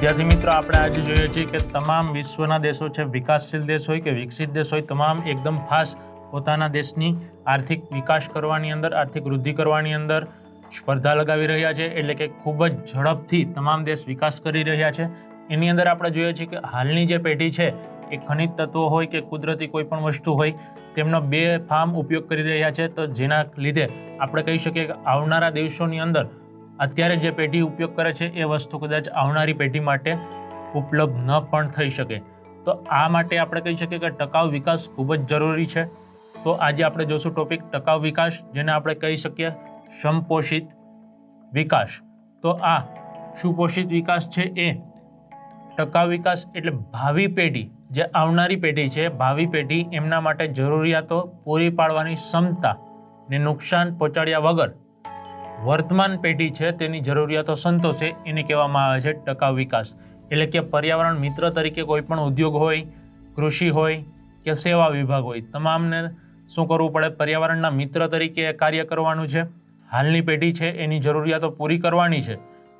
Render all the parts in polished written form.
વિદ્યાર્થી મિત્રો, આપણે આજે જોઈએ છીએ કે તમામ વિશ્વના દેશો છે, વિકાસશીલ દેશ હોય કે વિકસિત દેશ હોય, તમામ એકદમ ફાસ્ટ પોતાના દેશની આર્થિક વિકાસ કરવાની અંદર, આર્થિક વૃદ્ધિ કરવાની અંદર સ્પર્ધા લગાવી રહ્યા છે। એટલે કે ખૂબ જ ઝડપથી તમામ દેશ વિકાસ કરી રહ્યા છે। એની અંદર આપણે જોઈએ છીએ કે હાલની જે પેઢી છે એ ખનિજ તત્વો હોય કે કુદરતી કોઈ પણ વસ્તુ હોય તેમનો બેફામ ઉપયોગ કરી રહ્યા છે। તો જેના લીધે આપણે કહી શકીએ કે આવનારા દિવસોની અંદર અત્યારે જે પેઢી ઉપયોગ કરે છે એ વસ્તુ કદાચ આવનારી પેઢી માટે ઉપલબ્ધ ન પણ થઈ શકે। તો આ માટે આપણે કહી શકીએ કે ટકાઉ વિકાસ ખૂબ જ જરૂરી છે। તો આજે આપણે જોશું ટોપિક ટકાઉ વિકાસ, જેને આપણે કહી શકીએ સમપોષિત વિકાસ। તો આ સુપોષિત વિકાસ છે એ ટકાઉ વિકાસ એટલે ભાવિ પેઢી, જે આવનારી પેઢી છે, ભાવિ પેઢી એમના માટે જરૂરિયાતો પૂરી પાડવાની ક્ષમતા ને નુકસાન પહોંચાડ્યા વગર વર્તમાન પેઢી છે તેની જરૂરિયાતો સંતોષે એને કહેવામાં આવે છે ટકાઉ વિકાસ। એટલે કે પર્યાવરણ મિત્ર તરીકે કોઈ પણ ઉદ્યોગ હોય, કૃષિ હોય કે સેવા વિભાગ હોય, તમામને શું કરવું પડે? પર્યાવરણના મિત્ર તરીકે કાર્ય કરવાનું છે। હાલની પેઢી છે એની જરૂરિયાતો પૂરી કરવાની છે,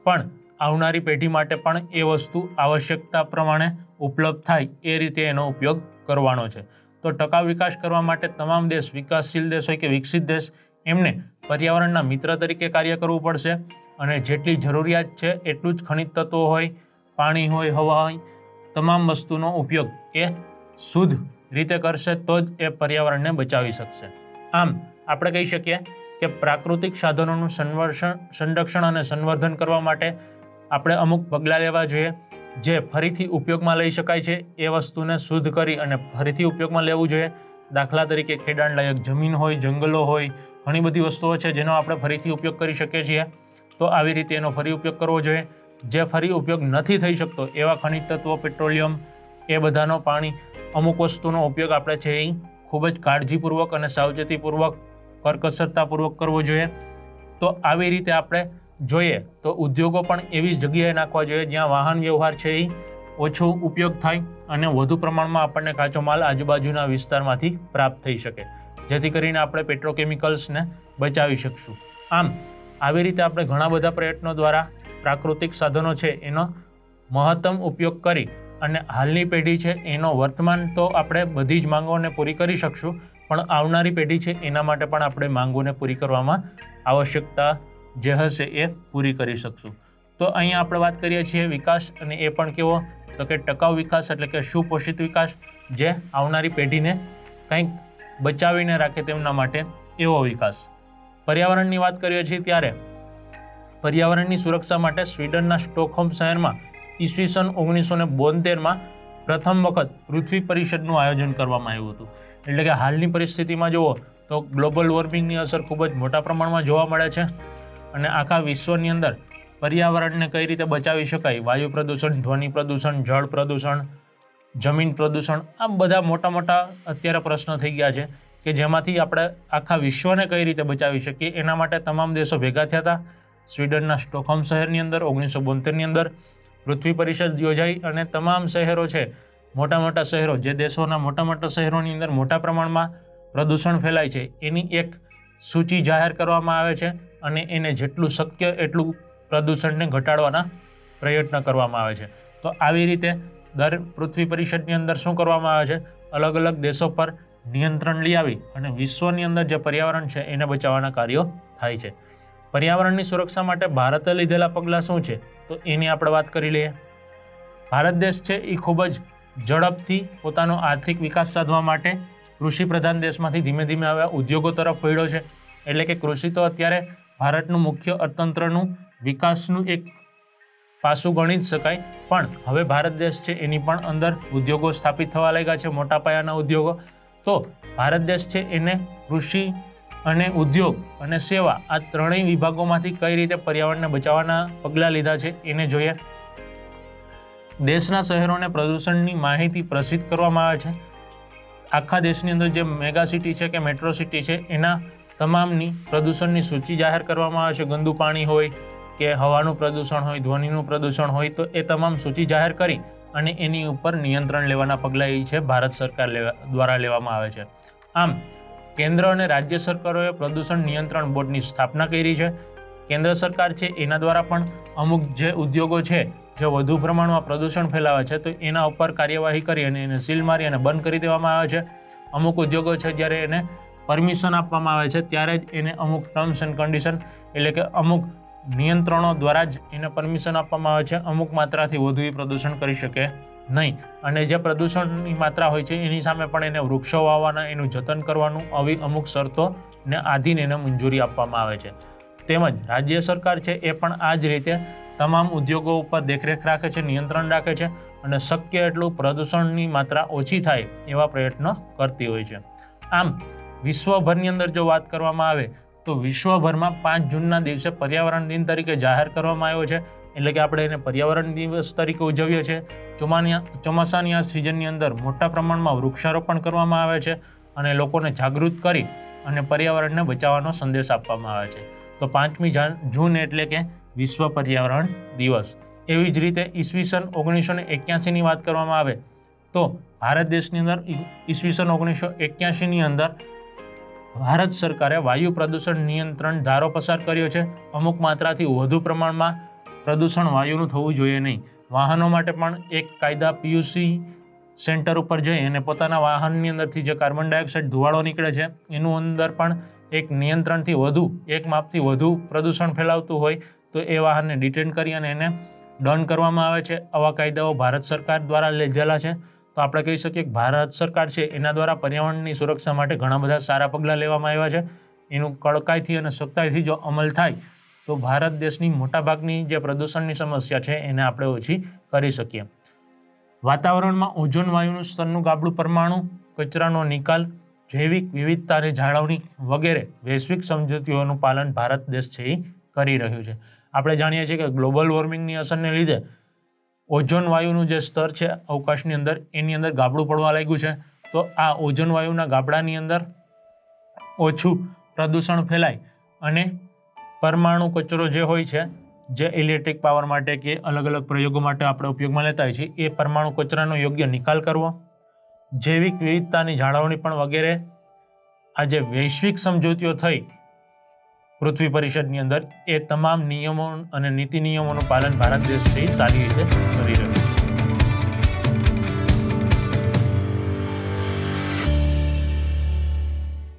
પણ આવનારી પેઢી માટે પણ એ વસ્તુ આવશ્યકતા પ્રમાણે ઉપલબ્ધ થાય એ રીતે એનો ઉપયોગ કરવાનો છે। તો ટકાઉ વિકાસ કરવા માટે તમામ દેશ, વિકાસશીલ દેશ હોય કે વિકસિત દેશ, એમને પર્યાવરણના મિત્ર તરીકે કાર્ય કરવું પડશે અને જેટલી જરૂરિયાત છે એટલું જ ખનિજ તત્વો હોય, પાણી હોય, હવા હોય, તમામ વસ્તુનો ઉપયોગ એ શુદ્ધ રીતે કરશે તો જ એ પર્યાવરણને બચાવી શકશે। આમ આપણે કહી શકીએ કે પ્રાકૃતિક સાધનોનું સંરક્ષણ અને સંવર્ધન કરવા માટે આપણે અમુક પગલાં લેવા જોઈએ, જે ફરીથી ઉપયોગમાં લઈ શકાય છે એ વસ્તુને શુદ્ધ કરી અને ફરીથી ઉપયોગમાં લેવું જોઈએ। દાખલા તરીકે ખેડાણ લાયક જમીન હોય, જંગલો હોય, ઘણી બધી વસ્તુઓ છે જેનો આપણે ફરીથી ઉપયોગ કરી શકીએ છીએ। તો આવી રીતે એનો ફરી ઉપયોગ કરવો જોઈએ। જે ફરી ઉપયોગ નથી થઈ શકતો એવા ખનિજ તત્વો, પેટ્રોલિયમ, એ બધાનો, પાણી, અમુક વસ્તુનો ઉપયોગ આપણે છે એ ખૂબ જ કાળજીપૂર્વક અને સાવચેતીપૂર્વક, કરકસરતાપૂર્વક કરવો જોઈએ। તો આવી રીતે આપણે જોઈએ તો ઉદ્યોગો પણ એવી જગ્યાએ નાખવા જોઈએ જ્યાં વાહન વ્યવહાર છે એ ઓછો ઉપયોગ થાય અને વધુ પ્રમાણમાં આપણને કાચો માલ આજુબાજુના વિસ્તારમાંથી પ્રાપ્ત થઈ શકે, જેથી કરીને આપણે પેટ્રોકેમિકલ્સને બચાવી શકશું। આમ આવી રીતે આપણે ઘણા બધા પ્રયત્નો દ્વારા પ્રાકૃતિક સાધનો છે એનો મહત્તમ ઉપયોગ કરી અને હાલની પેઢી છે એનો વર્તમાન તો આપણે બધી જ માંગોને પૂરી કરી શકશું, પણ આવનારી પેઢી છે એના માટે પણ આપણે માંગોને પૂરી કરવામાં આવશ્યકતા જે હશે એ પૂરી કરી શકશું। તો અહીંયા આપણે વાત કરીએ છીએ વિકાસ, અને એ પણ કેવો? તો કે ટકાઉ વિકાસ એટલે કે સુપોષિત વિકાસ, જે આવનારી પેઢીને કંઈક બચાવીને રાખે તેમના માટે એવો વિકાસ। પર્યાવરણની વાત કરીએ છીએ ત્યારે પર્યાવરણની સુરક્ષા માટે સ્વીડનના સ્ટોકહોમ શહેરમાં ઈસવીસન 1972માં પ્રથમ વખત પૃથ્વી પરિષદનું આયોજન કરવામાં આવ્યું હતું। એટલે કે હાલની પરિસ્થિતિમાં જુઓ તો ગ્લોબલ વોર્મિંગની અસર ખૂબ જ મોટા પ્રમાણમાં જોવા મળે છે અને આખા વિશ્વની અંદર પર્યાવરણને કઈ રીતે બચાવી શકાય, વાયુ પ્રદૂષણ, ધ્વનિ પ્રદૂષણ, જળ પ્રદૂષણ, જમીન પ્રદૂષણ, આ બધા મોટા મોટા અત્યારે પ્રશ્નો થઈ ગયા છે કે જેમાંથી આપણે આખા વિશ્વને કઈ રીતે બચાવી શકીએ એના માટે તમામ દેશો ભેગા થયા હતા। સ્વીડનના સ્ટોકહોમ શહેરની અંદર 1972ની અંદર પૃથ્વી પરિષદ યોજાઈ અને તમામ શહેરો છે, મોટા મોટા શહેરો, જે દેશોના મોટા મોટા શહેરોની અંદર મોટા પ્રમાણમાં પ્રદૂષણ ફેલાય છે એની એક સૂચિ જાહેર કરવામાં આવે છે અને એને જેટલું શક્ય એટલું પ્રદૂષણને ઘટાડવાના પ્રયત્ન કરવામાં આવે છે। તો આવી રીતે દર પૃથ્વી પરિષદની અંદર શું કરવામાં આવે છે? અલગ અલગ દેશો પર નિયંત્રણ લઈ આવી અને વિશ્વની અંદર જે પર્યાવરણ છે એને બચાવવાના કાર્યો થાય છે। પર્યાવરણની સુરક્ષા માટે ભારતે લીધેલા પગલાં શું છે? તો એની આપણે વાત કરી લઈએ। ભારત દેશ છે એ ખૂબ જ ઝડપથી પોતાનો આર્થિક વિકાસ સાધવા માટે કૃષિ પ્રધાન દેશમાંથી ધીમે ધીમે આવ્યા ઉદ્યોગો તરફ વળ્યો છે। એટલે કે કૃષિ તો અત્યારે ભારતનું મુખ્ય અર્થતંત્રનું વિકાસનું એક પાસું ગણી જ શકાય, પણ હવે ભારત દેશ છે એની પણ અંદર ઉદ્યોગો સ્થાપિત થવા લાગ્યા છે, મોટા પાયાના ઉદ્યોગો। તો ભારત દેશ છે એને કૃષિ અને ઉદ્યોગ અને સેવા, આ ત્રણેય વિભાગોમાંથી કઈ રીતે પર્યાવરણને બચાવવાના પગલાં લીધા છે એને જોઈએ। દેશના શહેરોને પ્રદૂષણની માહિતી પ્રસિદ્ધ કરવામાં આવે છે। આખા દેશની અંદર જે મેગા સિટી છે કે મેટ્રો સિટી છે એના તમામની પ્રદૂષણની સૂચિ જાહેર કરવામાં આવે છે। ગંદુ પાણી હોય કે હવાનું પ્રદૂષણ હોય, ધ્વનિનું પ્રદૂષણ હોય, તો એ તમામ સૂચિ જાહેર કરી અને એની ઉપર નિયંત્રણ લેવાના પગલાં એ છે ભારત સરકાર દ્વારા લેવામાં આવે છે। આમ કેન્દ્ર અને રાજ્ય સરકારોએ પ્રદૂષણ નિયંત્રણ બોર્ડની સ્થાપના કરી છે। કેન્દ્ર સરકાર છે એના દ્વારા પણ અમુક જે ઉદ્યોગો છે જે વધુ પ્રમાણમાં પ્રદૂષણ ફેલાવે છે તો એના ઉપર કાર્યવાહી કરી અને એને સીલ મારી અને બંધ કરી દેવામાં આવે છે. અમુક ઉદ્યોગો છે જ્યારે એને પરમિશન આપવામાં આવે છે ત્યારે જ એને અમુક ટર્મ્સ એન્ડ કન્ડિશન એટલે કે અમુક નિયંત્રણો દ્વારા જ એને પરમિશન આપવામાં આવે છે. અમુક માત્રાથી વધુ એ પ્રદૂષણ કરી શકે નહીં. અને જે પ્રદૂષણની માત્રા હોય છે એની સામે પણ એને વૃક્ષો વાવવાના, એનું જતન કરવાનું, આવી અમુક શરતોને આધીન એને મંજૂરી આપવામાં આવે છે. તેમજ રાજ્ય સરકાર છે એ પણ આ જ રીતે તમામ ઉદ્યોગો ઉપર દેખરેખ રાખે છે, નિયંત્રણ રાખે છે અને શક્ય એટલું પ્રદૂષણની માત્રા ઓછી થાય એવા પ્રયત્નો કરતી હોય છે. આમ વિશ્વભરની અંદર જો વાત કરવામાં આવે તો વિશ્વભરમાં 5 જૂનના દિવસે પર્યાવરણ દિન તરીકે જાહેર કરવામાં આવ્યો છે. એટલે કે આપણે એને પર્યાવરણ દિવસ તરીકે ઉજવીએ છીએ. ચોમાસાની આ સિઝનની અંદર મોટા પ્રમાણમાં વૃક્ષારોપણ કરવામાં આવે છે અને લોકોને જાગૃત કરી અને પર્યાવરણને બચાવવાનો સંદેશ આપવામાં આવે છે. તો 5મી જૂન એટલે કે વિશ્વ પર્યાવરણ દિવસ. એવી જ રીતે ઈસવીસન 1981ની વાત કરવામાં આવે તો ભારત દેશની અંદર ઈસવીસન 1981ની અંદર ભારત સરકારે વાયુ પ્રદૂષણ નિયંત્રણ ધારો પસાર કર્યો છે. અમુક માત્રાથી વધુ પ્રમાણમાં પ્રદૂષણ વાયુનું થવું જોઈએ નહીં. વાહનો માટે પણ એક કાયદા PUC સેન્ટર ઉપર જઈ અને પોતાના વાહનની અંદરથી જે કાર્બન ડાયોક્સાઇડ ધુવાળો નીકળે છે એનું અંદર પણ એક નિયંત્રણથી વધુ, એક માપથી વધુ પ્રદૂષણ ફેલાવતું હોય તો એ વાહનને ડિટેન કરી અને એને દંડ કરવામાં આવે છે. આવા કાયદાઓ ભારત સરકાર દ્વારા લીધેલા છે. તો આપણે કહી શકીએ કે ભારત સરકાર છે એના દ્વારા પર્યાવરણની સુરક્ષા માટે ઘણા બધા સારા પગલાં લેવામાં આવ્યા છે. એનું કડકાઈથી અને સખ્તાઈથી જો અમલ થાય તો ભારત દેશની મોટાભાગની જે પ્રદૂષણની સમસ્યા છે એને આપણે ઓછી કરી શકીએ. વાતાવરણમાં ઓઝોન વાયુનું સ્તરનું ગાબડું, પરમાણુ કચરાનો નિકાલ, જૈવિક વિવિધતાની જાળવણી વગેરે વૈશ્વિક સમજૂતીઓનું પાલન ભારત દેશ છે એ કરી રહ્યું છે. આપણે જાણીએ છીએ કે ગ્લોબલ વોર્મિંગની અસરને લીધે ઓઝોન વાયુનું જે સ્તર છે અવકાશની અંદર એની અંદર ગાબડું પડવા લાગ્યું છે. તો આ ઓઝોન વાયુના ગાબડાની અંદર ઓછું પ્રદૂષણ ફેલાય અને પરમાણુ કચરો જે હોય છે, જે ઇલેક્ટ્રિક પાવર માટે કે અલગ અલગ પ્રયોગો માટે આપણે ઉપયોગમાં લેતા હોઈએ છીએ, એ પરમાણુ કચરાનો યોગ્ય નિકાલ કરવો, જૈવિક વિવિધતાની જાળવણી પણ વગેરે આ જે વૈશ્વિક સમજૂતીઓ થઈ પૃથ્વી પરિષદની અંદર એ તમામ નિયમો અને નીતિ નિયમોનું પાલન ભારત દેશ સારી રીતે કરી રહ્યું છે.